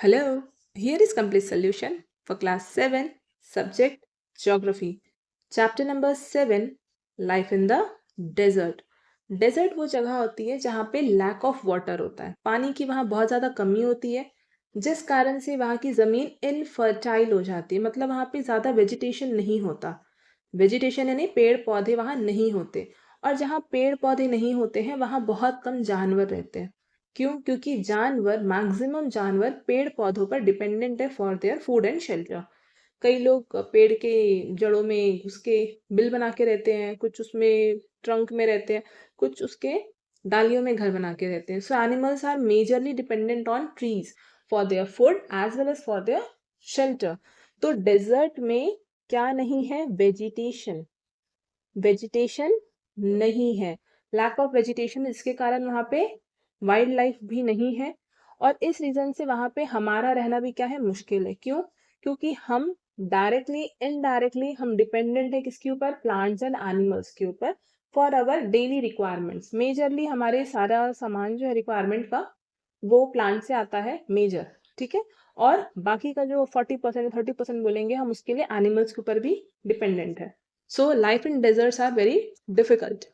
Hello, here is complete solution for class 7, subject Geography. Chapter number 7, Life in the Desert. Desert वो जगह होती है जहाँ पे लैक ऑफ वाटर होता है, पानी की वहाँ बहुत ज़्यादा कमी होती है, जिस कारण से वहाँ की ज़मीन इनफर्टाइल हो जाती है, मतलब वहाँ पे ज़्यादा वेजिटेशन नहीं होता। वेजिटेशन यानी पेड़ पौधे वहाँ नहीं होते, और जहाँ पेड़ पौधे नहीं होते हैं वहाँ बहुत कम जानवर रहते हैं। क्यों? क्योंकि जानवर, मैक्सिमम जानवर पेड़ पौधों पर डिपेंडेंट है for their food and shelter. कई लोग पेड़ के जड़ों में घुस के बिल बना के रहते हैं, कुछ उसमें ट्रंक में रहते हैं, कुछ उसके डालियों में घर बना के रहते हैं। So animals are majorly dependent on trees for their food as well as for their shelter. तो डेजर्ट में क्या नहीं है? वेजिटेशन। वेजिटेशन नहीं है, लैक ऑफ वेजिटेशन, इसके कारण वहाँ पे वाइल्ड लाइफ भी नहीं है, और इस रीजन से वहाँ पे हमारा रहना भी क्या है? मुश्किल है। क्यों? क्योंकि हम डायरेक्टली इनडायरेक्टली हम डिपेंडेंट है किसके ऊपर? प्लांट्स एंड एनिमल्स के ऊपर for our daily requirements. Majorly हमारे सारा सामान जो है रिक्वायरमेंट का, वो प्लांट से आता है मेजर, ठीक है। और बाकी का जो 40% 30% बोलेंगे हम, उसके लिए एनिमल्स के ऊपर भी डिपेंडेंट है। So life in deserts are very difficult.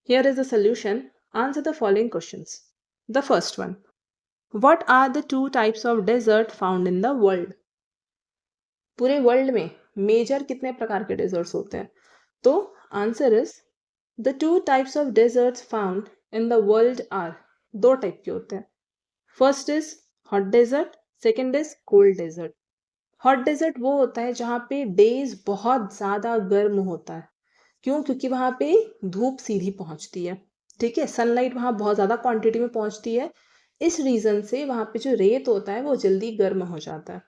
Here is the solution. Answer the following questions. The first one. What are the two types of desert found in the world? पूरे world में major कितने प्रकार के deserts होते हैं? तो answer is the two types of deserts found in the world are, दो type के होते हैं। First is hot desert, second is cold desert. Hot desert वो होता है जहाँ पे डेज बहुत ज़्यादा गर्म होता है। क्यों? क्योंकि वहाँ पे धूप सीधी पहुँचती है, ठीक है, सनलाइट वहाँ बहुत ज़्यादा क्वांटिटी में पहुँचती है। इस रीज़न से वहाँ पे जो रेत होता है वो जल्दी गर्म हो जाता है।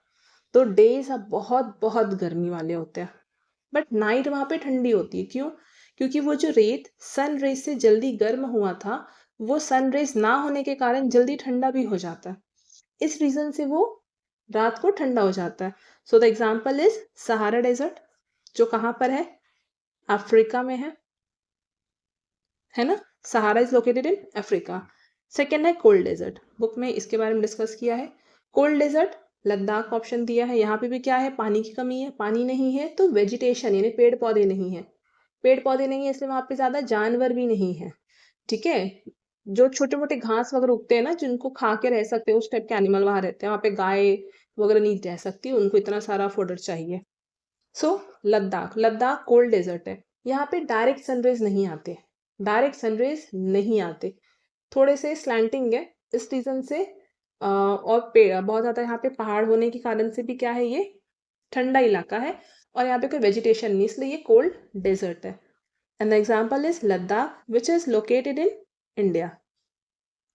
तो डेज अब बहुत बहुत गर्मी वाले होते हैं, बट नाइट वहाँ पे ठंडी होती है। क्यों? क्योंकि वो जो रेत सन रेज से जल्दी गर्म हुआ था, वो सन रेज ना होने के कारण जल्दी ठंडा भी हो जाता है। इस रीज़न से वो रात को ठंडा हो जाता है। So the example is Sahara desert, जो कहाँ पर है? अफ्रीका में है ना। Sahara is located in Africa. Second है कोल्ड डेजर्ट, बुक में इसके बारे में डिस्कस किया है। कोल्ड डेजर्ट लद्दाख ऑप्शन दिया है, यहाँ पे भी क्या है? पानी की कमी है, पानी नहीं है तो वेजिटेशन यानी पेड़ पौधे नहीं है। पेड़ पौधे नहीं है इसलिए वहाँ पे ज्यादा जानवर भी नहीं है, ठीक है। जो छोटे मोटे घास वगैरह उगते हैं ना, जिनको खा के रह सकते हैं, उस टाइप के एनिमल वहाँ रहते हैं। वहाँ पे गाय वगैरह नहीं रह सकती, उनको इतना सारा फोडर चाहिए। सो लद्दाख, लद्दाख कोल्ड डेजर्ट है। यहाँ पे डायरेक्ट सनरेज नहीं आते, डायरेक्ट सनरेज नहीं आते, थोड़े से स्लैंटिंग है। इस रीजन से और पेड़ बहुत ज़्यादा यहाँ पे पहाड़ होने के कारण से भी क्या है, ये ठंडा इलाका है, और यहाँ पे कोई वेजिटेशन नहीं, इसलिए ये कोल्ड डेजर्ट है। And the example is Ladakh which is located in India,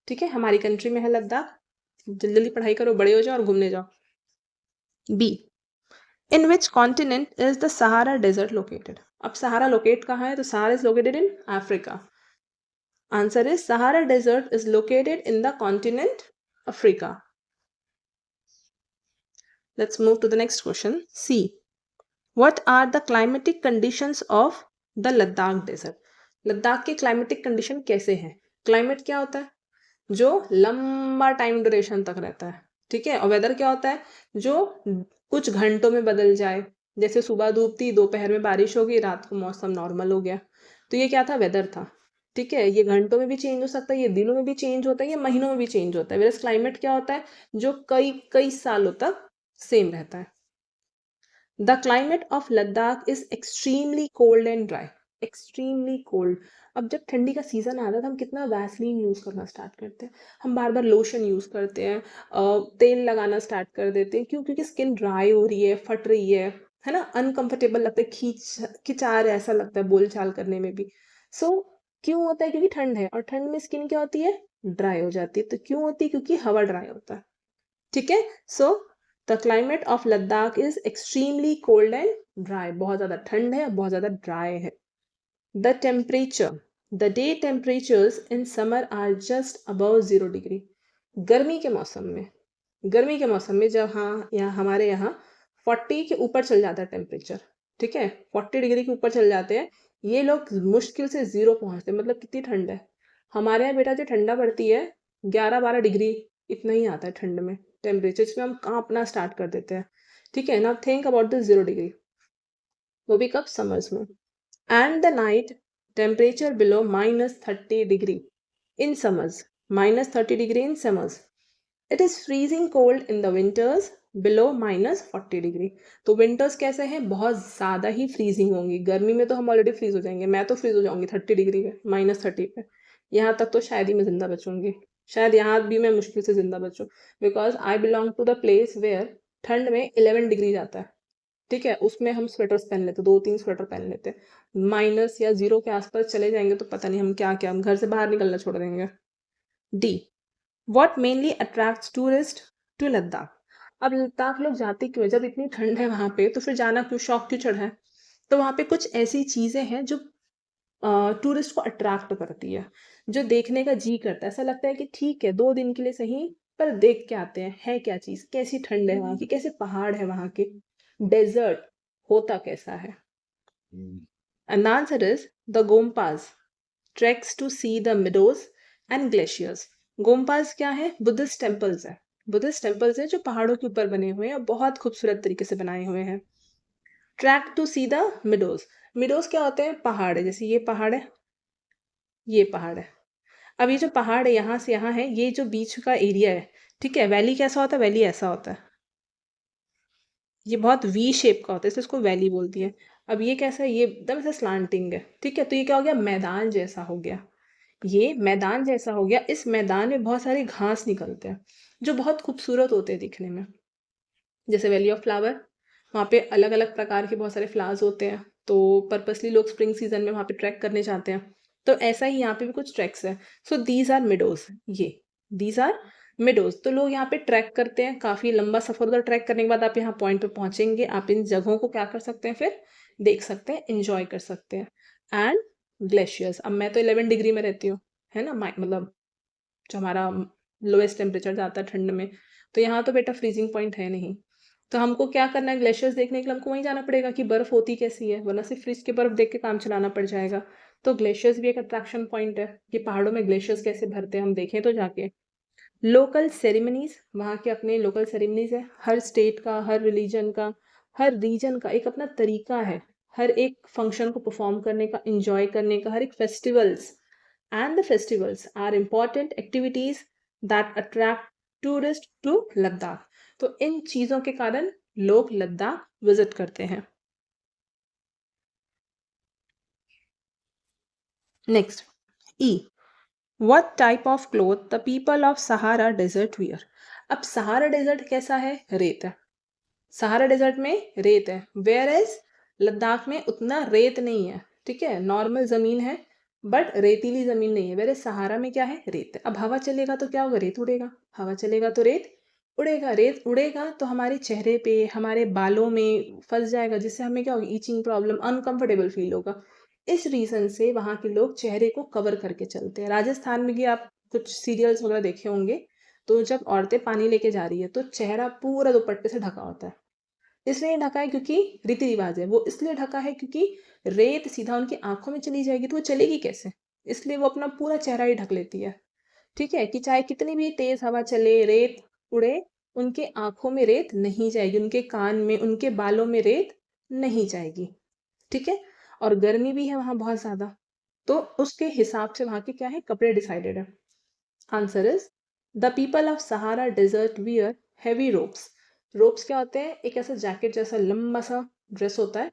ठीक है, हमारी कंट्री में है लद्दाख। जल्दी जल्दी पढ़ाई करो, बड़े हो जाओ और घूमने जाओ। B, in which continent is the Sahara desert located? अब सहारा लोकेट कहाँ है? तो Sahara is located in Africa. Answer is Sahara Desert is located in the continent Africa. Let's move to the next question. C. What are the climatic conditions of the Ladakh Desert? Ladakh के climatic condition कैसे हैं? Climate क्या होता है? जो लंबा time duration तक रहता है, ठीक है। और वेदर क्या होता है? जो कुछ घंटों में बदल जाए, जैसे सुबह धूप थी, दोपहर में बारिश हो गई, रात को मौसम नॉर्मल हो गया। तो ये क्या था? वेदर था, ठीक है। ये घंटों में भी चेंज हो सकता है, ये दिनों में भी चेंज होता है, ये महीनों में भी चेंज होता है। वेरस क्लाइमेट क्या होता है? जो कई कई सालों तक सेम रहता है। The climate of Ladakh is extremely cold and dry. Extremely cold. अब जब ठंडी का सीजन आता है तो हम कितना वैसलीन यूज करना स्टार्ट करते हैं, हम बार बार लोशन यूज करते हैं, तेल लगाना स्टार्ट कर देते हैं। क्यों? क्योंकि स्किन ड्राई हो रही है, फट रही है ना, अनकंफर्टेबल लगता है, खिंचा रहा है, ऐसा लगता है बोल चाल करने में भी। सो क्यों होता है? क्योंकि ठंड है, और ठंड में स्किन क्या होती है? ड्राई हो जाती है। तो क्यों होती है? क्योंकि हवा ड्राई होता है, ठीक है। So the climate of Ladakh is extremely cold and dry, बहुत ज्यादा ठंड है, बहुत ज्यादा ड्राई है। The temperature, the day temperatures in summer are just above 0 degree. गर्मी के मौसम में, गर्मी के मौसम में जब यहाँ हमारे यहाँ 40 के ऊपर चल जाता है टेम्परेचर, ठीक है, 40 डिग्री के ऊपर चल जाते हैं, ये लोग मुश्किल से 0 पहुंचते हैं। मतलब कितनी ठंड है हमारे यहाँ बेटा, जो ठंडा पड़ती है 11-12 डिग्री, इतना ही आता है ठंड में। टेम्परेचर, इसमें हम कांपना स्टार्ट कर देते हैं। ठीक है, now think about the 0 degree, वो भी कब? समर्स में। And the night temperature below -30 degree in summers, -30 degree in summers. It is freezing cold in the winters below -40 degree. तो विंटर्स कैसे हैं? बहुत ज़्यादा ही फ्रीजिंग होंगी। गर्मी में तो हम ऑलरेडी फ्रीज हो जाएंगे, मैं तो फ्रीज हो जाऊंगी 30 डिग्री पे, -30 पे। यहाँ तक तो शायद ही मैं जिंदा बचूंगी, शायद यहाँ भी मैं मुश्किल से जिंदा बचूं, because I belong to the place where ठंड में 11 डिग्री जाता है। ठीक है, उसमें हम स्वेटर्स पहन लेते, 2-3 स्वेटर पहन लेते। माइनस या जीरो के आसपास चले जाएंगे तो पता नहीं हम क्या क्या, हम घर से बाहर निकलना छोड़ देंगे। D, what mainly attracts tourist to Ladakh. अब लद्दाख लोग जाते क्यों हैं? जब इतनी ठंड है वहां पे, तो फिर जाना क्यों, शौक क्यों चढ़ा है? तो वहां पे कुछ ऐसी चीजें हैं जो टूरिस्ट को अट्रैक्ट करती है, जो देखने का जी करता है। ऐसा लगता है कि ठीक है 2 दिन के लिए सही, पर देख के आते हैं, है क्या चीज, कैसी ठंड है वहां की, कैसे पहाड़ है वहां के, डेजर्ट होता कैसा है। And the answer is the Gompas treks to see the meadows and glaciers. गोम्पास क्या है? बुद्धिस्ट टेम्पल्स है। बुद्धिस्ट टेम्पल्स है जो पहाड़ों के ऊपर बने हुए हैं और बहुत खूबसूरत तरीके से बनाए हुए हैं। Trek to see the meadows. Meadows क्या होते हैं? पहाड़ है, जैसे ये पहाड़ है, ये पहाड़ है। अब ये जो पहाड़ है यहाँ से यहाँ है, ये जो बीच का एरिया है, ठीक है। वैली कैसा होता है? वैली ऐसा होता है, ये बहुत वी शेप का होता है, इसलिए इसको वैली बोलती है। अब ये कैसा है? ये एकदम से स्लांटिंग है, ठीक है। तो ये क्या हो गया? मैदान जैसा हो गया। ये मैदान जैसा हो गया। इस मैदान में बहुत सारे घास निकलते हैं जो बहुत खूबसूरत होते हैं दिखने में, जैसे वैली ऑफ फ्लावर। वहाँ पे अलग अलग प्रकार के बहुत सारे फ्लावर्स होते हैं, तो पर्पसली लोग स्प्रिंग सीजन में वहाँ पे ट्रैक करने जाते हैं। तो ऐसा ही यहाँ पे भी कुछ ट्रैक्स है। सो दीज आर मिडोज, ये दीज आर मिडोज। तो लोग यहाँ पे ट्रैक करते हैं, काफी लंबा सफर होता है। ट्रैक करने के बाद आप यहाँ पॉइंट पे पहुंचेंगे, आप इन जगहों को क्या कर सकते हैं? फिर देख सकते हैं, इंजॉय कर सकते हैं। एंड ग्लेशियर्स, अब मैं तो 11 डिग्री में रहती हूँ, है ना, मतलब जो हमारा लोएस्ट टेम्परेचर जाता है ठंड में, तो यहाँ तो बेटा फ्रीजिंग पॉइंट है नहीं। तो हमको क्या करना है? ग्लेशियर्स देखने के लिए हमको वहीं जाना पड़ेगा कि बर्फ होती कैसी है, वरना सिर्फ फ्रिज के बर्फ देख के काम चलाना पड़ जाएगा। तो ग्लेशियर्स भी एक अट्रैक्शन पॉइंट है कि पहाड़ों में ग्लेशियर्स कैसे भरते हैं, हम देखें तो जाके। लोकल सेरेमनीज, वहाँ के अपने लोकल सेरेमनीज है। हर स्टेट का, हर रिलीजन का, हर रीजन का एक अपना तरीका है, हर एक फंक्शन को परफॉर्म करने का, इंजॉय करने का, हर एक festivals. And the festivals are important activities that attract tourist to Ladakh. तो इन चीजों के कारण लोग लद्दाख विजिट करते हैं। Next, E, What type of cloth the people of Sahara Desert wear? अब सहारा डेजर्ट कैसा है? रेत है। सहारा डेजर्ट में रेत है, वेयर एज लद्दाख में उतना रेत नहीं है, ठीक है। नॉर्मल जमीन है बट रेतीली जमीन नहीं है। वेयर एज सहारा में क्या है? रेत है। अब हवा चलेगा तो क्या होगा? रेत उड़ेगा। हवा चलेगा तो रेत उड़ेगा। रेत उड़ेगा तो हमारे चेहरे पे, हमारे बालों में फंस जाएगा, जिससे हमें क्या होगा? ईचिंग प्रॉब्लम, अनकंफर्टेबल फील होगा। इस रीजन से वहां के लोग चेहरे को कवर करके चलते हैं। राजस्थान में भी आप कुछ सीरियल्स वगैरह देखे होंगे, तो जब औरतें पानी लेके जा रही है तो चेहरा पूरा दुपट्टे से ढका होता है। इसलिए ढका है क्योंकि रीति रिवाज है। वो इसलिए ढका है क्योंकि रेत सीधा उनकी आंखों में चली जाएगी तो वो चलेगी कैसे, इसलिए वो अपना पूरा चेहरा ही ढक लेती है। ठीक है, कि चाहे कितनी भी तेज हवा चले, रेत उड़े, उनके आंखों में रेत नहीं जाएगी, उनके कान में, उनके बालों में रेत नहीं जाएगी। ठीक है, और गर्मी भी है वहां बहुत ज्यादा, तो उसके हिसाब से वहां के क्या है? कपड़े डिसाइडेड है। Answer is the people of Sahara desert wear heavy robes. Robes क्या होते हैं? एक ऐसा जैकेट जैसा लंबा सा ड्रेस होता है,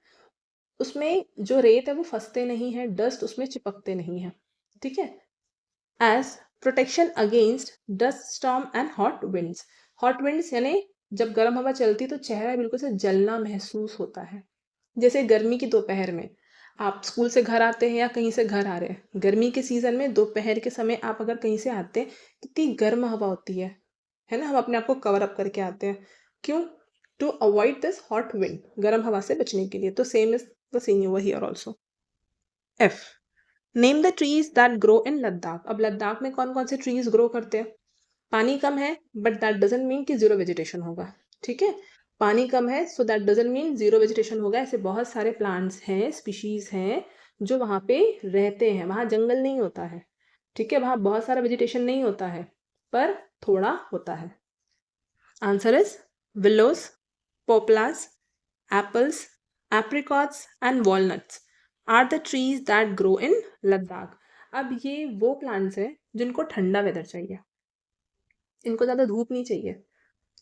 उसमें जो रेत है वो फंसते नहीं है, डस्ट उसमें चिपकते नहीं है। ठीक है, as protection against dust storm and hot winds. Hot winds यानी जब गर्म हवा चलती है तो चेहरा बिल्कुल से जलना महसूस होता है। जैसे गर्मी की दोपहर में आप स्कूल से घर आते हैं या कहीं से घर आ रहे हैं, गर्मी के सीजन में दोपहर के समय आप अगर कहीं से आते हैं, कितनी गर्म हवा होती है ना। हम अपने आप को कवर अप करके आते हैं, क्यों? To avoid this hot wind, गर्म हवा से बचने के लिए। तो same is the scene over here also. F, name the trees that grow in Ladakh. अब लद्दाख में कौन कौन से ट्रीज ग्रो करते हैं? पानी कम है बट दैट डजंट मीन कि जीरो वेजिटेशन होगा। ठीक है, पानी कम है so that doesn't mean zero vegetation होगा। ऐसे बहुत सारे प्लांट्स हैं, स्पीशीज हैं जो वहां पे रहते हैं। वहां जंगल नहीं होता है, ठीक है, वहां बहुत सारा वेजिटेशन नहीं होता है, पर थोड़ा होता है। Answer is willows, poplars, apples, apricots and walnuts are the trees that grow in Ladakh. अब ये वो प्लांट्स हैं जिनको ठंडा वेदर चाहिए, इनको ज़्यादा धूप नहीं चाहिए।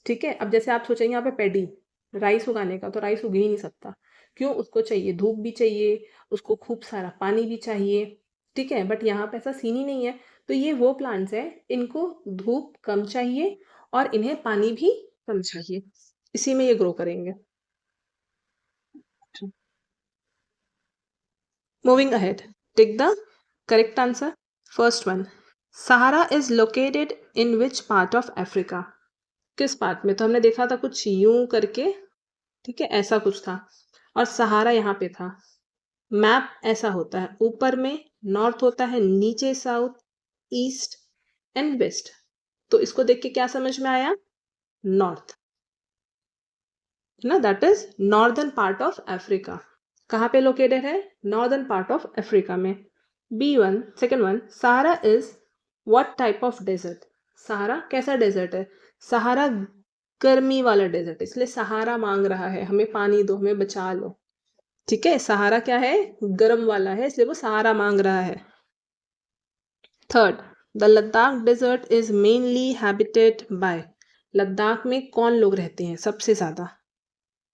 ठीक है, अब जैसे आप सोचेंगे यहाँ पे पैडी राइस उगाने का, तो राइस उग ही नहीं सकता। क्यों? उसको चाहिए, धूप भी चाहिए, उसको खूब सारा पानी भी चाहिए। ठीक है, बट यहाँ पे ऐसा सीन ही नहीं है। तो ये वो प्लांट्स हैं, इनको धूप कम चाहिए और इन्हें पानी भी कम चाहिए, इसी में ये ग्रो करेंगे। Moving ahead, take the correct answer. First one, Sahara is located in which part of Africa? किस पार्ट में? तो हमने देखा था कुछ यूं करके, ठीक है, ऐसा कुछ था, और सहारा यहाँ पे था। मैप ऐसा होता है, ऊपर में नॉर्थ होता है, नीचे साउथ, ईस्ट एंड वेस्ट। तो इसको देख के क्या समझ में आया? नॉर्थ, ना, that is northern part of Africa. कहाँ पे लोकेटेड है? नॉर्दर्न पार्ट ऑफ अफ्रीका में। B1, second one, Sahara is what type of desert? Sahara कैसा डेजर्ट है? सहारा गर्मी वाला डेजर्ट है, इसलिए सहारा मांग रहा है, हमें पानी दो, हमें बचा लो। ठीक है, सहारा क्या है? गर्म वाला है, इसलिए वो सहारा मांग रहा है। Third, the Ladakh desert is mainly habited by. Ladakh में कौन लोग रहते हैं सबसे ज्यादा?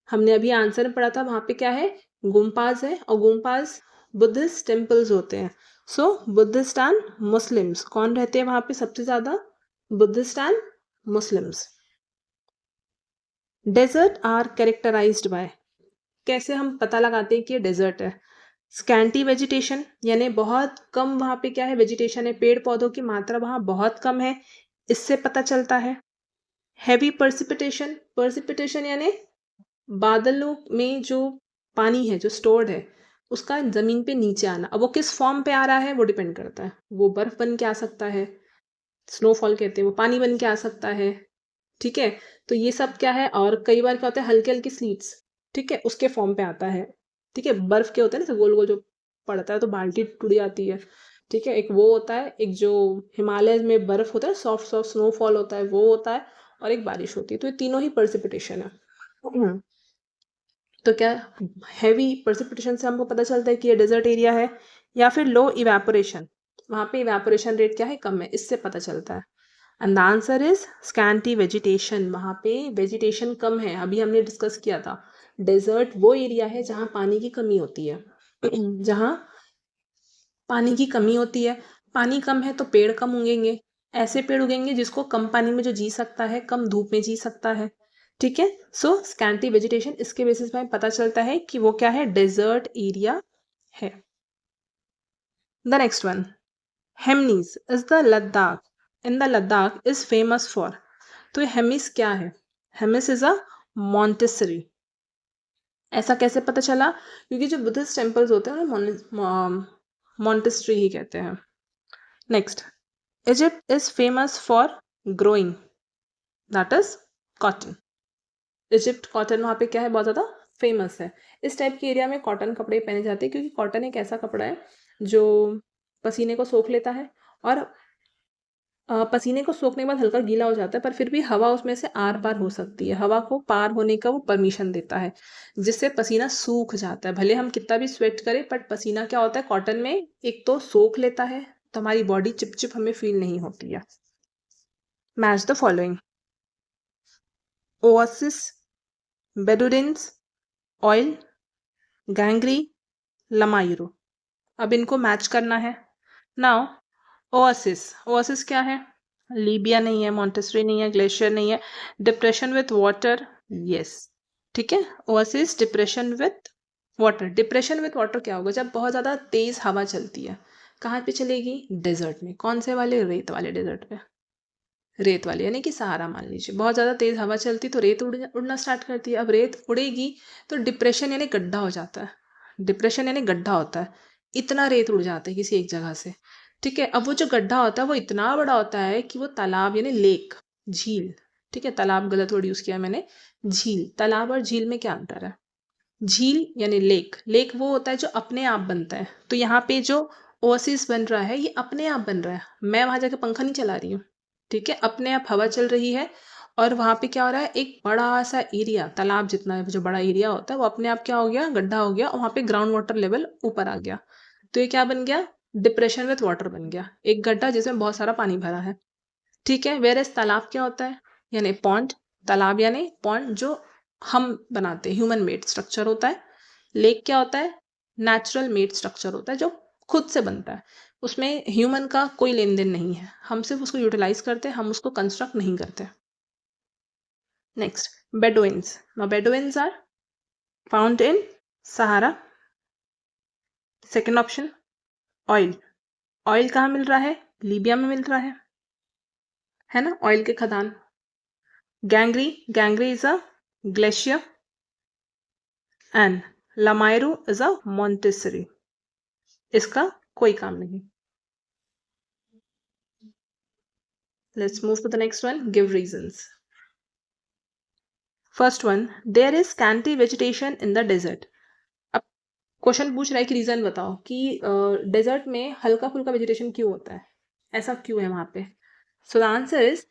हमने अभी आंसर में पढ़ा था, वहां पे क्या है? गुम्पाज है, और गुम्पाज बुद्धिस्ट टेम्पल्स होते हैं। सो बुद्धिस्ट एंड मुस्लिम्स, कौन रहते हैं वहां पे सबसे ज्यादा? Buddhists and Muslims. Desert are characterized by, कैसे हम पता लगाते हैं कि ये डेजर्ट है? स्कैंटी वेजिटेशन, यानी बहुत कम वहां पे क्या है? वेजिटेशन है, पेड़ पौधों की मात्रा वहां बहुत कम है, इससे पता चलता है। हैवी पर्सिपिटेशन, पर्सिपिटेशन यानी बादलों में जो पानी है जो स्टोर्ड है उसका जमीन पे नीचे आना। अब वो किस फॉर्म पे आ रहा है वो डिपेंड करता है, वो बर्फ बन के आ सकता है, स्नोफॉल कहते हैं, वो पानी बन के आ सकता है। ठीक है, तो ये सब क्या है, और कई बार क्या होता है, हल्के हल्के स्लीट्स, ठीक है, उसके फॉर्म पे आता है। ठीक है, बर्फ के होते हैं ना गोल गोल जो पड़ता है तो बाल्टी टूट जाती है। ठीक है, एक वो होता है, एक जो हिमालय में बर्फ होता है, सॉफ्ट सॉफ्ट स्नोफॉल होता है, वो होता है, और एक बारिश होती है। तो ये तीनों ही पर्सिपिटेशन है। तो क्या हैवी प्रेसिपिटेशन से हमको पता चलता है कि ये डेजर्ट एरिया है, या फिर लो इवेपोरेशन, वहां पे इवेपोरेशन रेट क्या है? कम है, इससे पता चलता है। And the answer is scanty vegetation, वहां पे वेजिटेशन कम है। अभी हमने डिस्कस किया था, डेजर्ट वो एरिया है जहां पानी की कमी होती है। जहां पानी की कमी होती है, पानी कम है तो पेड़ कम उगेंगे, ऐसे पेड़ उगेंगे जिसको कम पानी में जो जी सकता है, कम धूप में जी सकता है। ठीक है, सो स्कैंटी वेजिटेशन, इसके बेसिस पे पता चलता है कि वो क्या है? डेजर्ट एरिया है। The next one, Hemis is the Ladakh, in the Ladakh is famous for. तो हेमिस क्या है? Hemis is a monastery. ऐसा कैसे पता चला? क्योंकि जो बुद्धिस्ट टेम्पल्स होते हैं उन्हें मॉन्टेस्ट्री ही कहते हैं। Next, Egypt is famous for growing, that is cotton. Egypt cotton वहाँ पे क्या है? बहुत ज़्यादा फेमस है। इस टाइप के एरिया में कॉटन कपड़े पहने जाते हैं, क्योंकि कॉटन एक ऐसा कपड़ा है जो पसीने को सोख लेता है, और पसीने को सोखने के बाद हल्का गीला हो जाता है, पर फिर भी हवा उसमें से आर पार हो सकती है, हवा को पार होने का वो परमिशन देता है, जिससे पसीना सूख जाता है। भले हम कितना भी स्वेट करें, बट पसीना क्या होता है कॉटन में, एक तो सोख लेता है, तो हमारी बॉडी चिपचिप हमें फील नहीं होती है। Match the following, oasis, bedouins, oil, Gangri, Lamayuru. अब इनको मैच करना है। नाउ ओएसिस, ओएसिस क्या है? लीबिया नहीं है, मॉन्टेसरी नहीं है, ग्लेशियर नहीं है, डिप्रेशन विथ वाटर, यस। ठीक है, oasis depression with water. Depression with water क्या होगा? जब बहुत ज़्यादा तेज़ हवा चलती है, कहाँ पे चलेगी? डेजर्ट में। कौन से वाले? रेत वाले डेजर्ट पे, रेत वाली, यानी कि सहारा मान लीजिए। बहुत ज़्यादा तेज़ हवा चलती तो रेत उड़ना स्टार्ट करती है। अब रेत उड़ेगी तो डिप्रेशन यानी गड्ढा हो जाता है, डिप्रेशन यानी गड्ढा होता है, इतना रेत उड़ जाता है किसी एक जगह से। ठीक है, अब वो जो गड्ढा होता है वो इतना बड़ा होता है कि वो तालाब यानी लेक, झील, ठीक है, तालाब गलत वर्ड यूज़ किया मैंने, झील। तालाब और झील में क्या अंतर है? झील यानी लेक, लेक वो होता है जो अपने आप बनता है। तो यहाँ पे जो ओएसिस बन रहा है ये अपने आप बन रहा है, मैं वहां जाके पंखा नहीं चला रही हूँ। ठीक है, अपने आप हवा चल रही है, और वहाँ पे क्या हो रहा है, एक बड़ा सा एरिया, तालाब जितना जो बड़ा एरिया होता है वो अपने आप क्या हो गया, गड्ढा हो गया, और वहाँ पे ग्राउंड वाटर लेवल ऊपर आ गया। तो ये क्या बन गया, डिप्रेशन विथ वाटर बन गया, एक गड्ढा जिसमें बहुत सारा पानी भरा है। ठीक है, वेयर एज तालाब क्या होता है, यानी पॉन्ड, तालाब यानी पॉन्ड जो हम बनाते हैं, ह्यूमन मेड स्ट्रक्चर होता है। लेक क्या होता है, नेचुरल मेड स्ट्रक्चर होता है जो खुद से बनता है, उसमें ह्यूमन का कोई लेन देन नहीं है, हम सिर्फ उसको यूटिलाइज करते हैं, हम उसको कंस्ट्रक्ट नहीं करते। Next, Bedouins. Now Bedouins are found in Sahara. Second option, oil. Oil कहाँ मिल रहा है, लीबिया में मिल रहा है ना, ऑयल के खदान। Gangri, Gangri is a glacier and Lamayuru is a monastery. इसका कोई काम नहीं। Let's move to the next one, give reasons. First one, there is scanty vegetation in the desert. अब क्वेश्चन पूछ रहा है कि रीजन बताओ कि डेजर्ट में हल्का फुल्का वेजिटेशन क्यों होता है, ऐसा क्यों है वहां पे। So the answer is,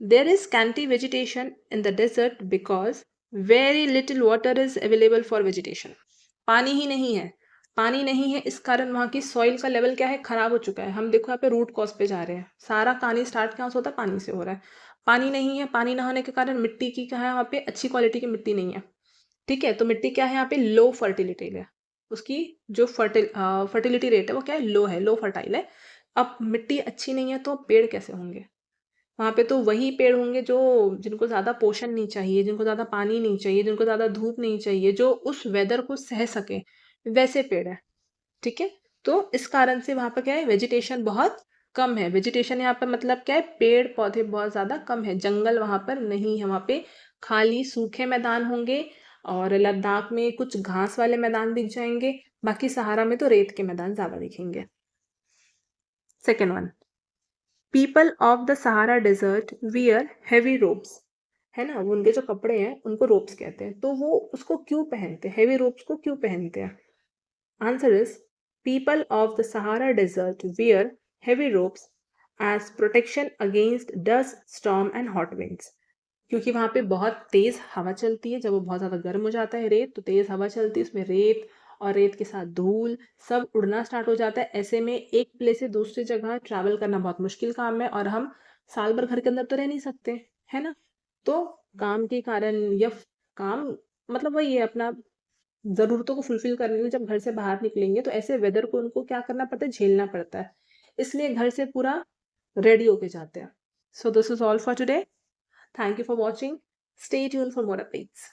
there is scanty vegetation in the desert because very little water is available for vegetation. पानी ही नहीं है, पानी नहीं है, इस कारण वहाँ की सॉइल का लेवल क्या है, खराब हो चुका है। हम देखो यहाँ पे रूट कॉज पे जा रहे हैं, सारा कहानी स्टार्ट कहाँ से होता है, पानी से हो रहा है। पानी नहीं है, पानी ना होने के कारण मिट्टी की क्या है, यहाँ पे अच्छी क्वालिटी की मिट्टी नहीं है। ठीक है, तो मिट्टी क्या है यहाँ पे, लो फर्टिलिटी है, उसकी जो फर्टिलिटी रेट है वो क्या है, लो है, लो फर्टाइल है। अब मिट्टी अच्छी नहीं है तो पेड़ कैसे होंगे, वहाँ पे तो वही पेड़ होंगे जो, जिनको ज़्यादा पोषण नहीं चाहिए, जिनको ज़्यादा पानी नहीं चाहिए, जिनको ज़्यादा धूप नहीं चाहिए, जो उस वेदर को सह सके, वैसे पेड़ है। ठीक है, तो इस कारण से वहाँ पर क्या है, वेजिटेशन बहुत कम है। वेजिटेशन यहाँ पर मतलब क्या है, पेड़ पौधे बहुत ज़्यादा कम है, जंगल वहाँ पर नहीं है, वहाँ पे खाली सूखे मैदान होंगे, और लद्दाख में कुछ घास वाले मैदान दिख जाएंगे, बाकी सहारा में तो रेत के मैदान ज़्यादा दिखेंगे। Second one, people of the Sahara desert wear heavy robes. है ना, वो उनके जो कपड़े हैं उनको रोब्स कहते हैं, तो वो उसको क्यों पहनते हैं, हेवी रोब्स को क्यों पहनते हैं। Answer is, people of the Sahara desert wear heavy robes as protection against dust, storm and hot winds. क्योंकि वहाँ पे बहुत तेज़ हवा चलती है, जब वो बहुत ज़्यादा गर्म हो जाता है रेत, तो तेज़ हवा चलती है, उसमें रेत और रेत के साथ धूल सब उड़ना स्टार्ट हो जाता है। ऐसे में एक प्लेस से दूसरी जगह ट्रैवल करना बहुत मुश्किल काम है, और हम साल भर घर के अंदर तो रह नहीं सकते, है ना। तो काम के कारण या काम मतलब वही है, अपना ज़रूरतों को फुलफिल करने के लिए जब घर से बाहर निकलेंगे तो ऐसे वेदर को उनको क्या करना पड़ता है, झेलना पड़ता है, इसलिए घर से पूरा रेडी होके जाते हैं। So this is all for today. Thank you for watching. Stay tuned for more updates.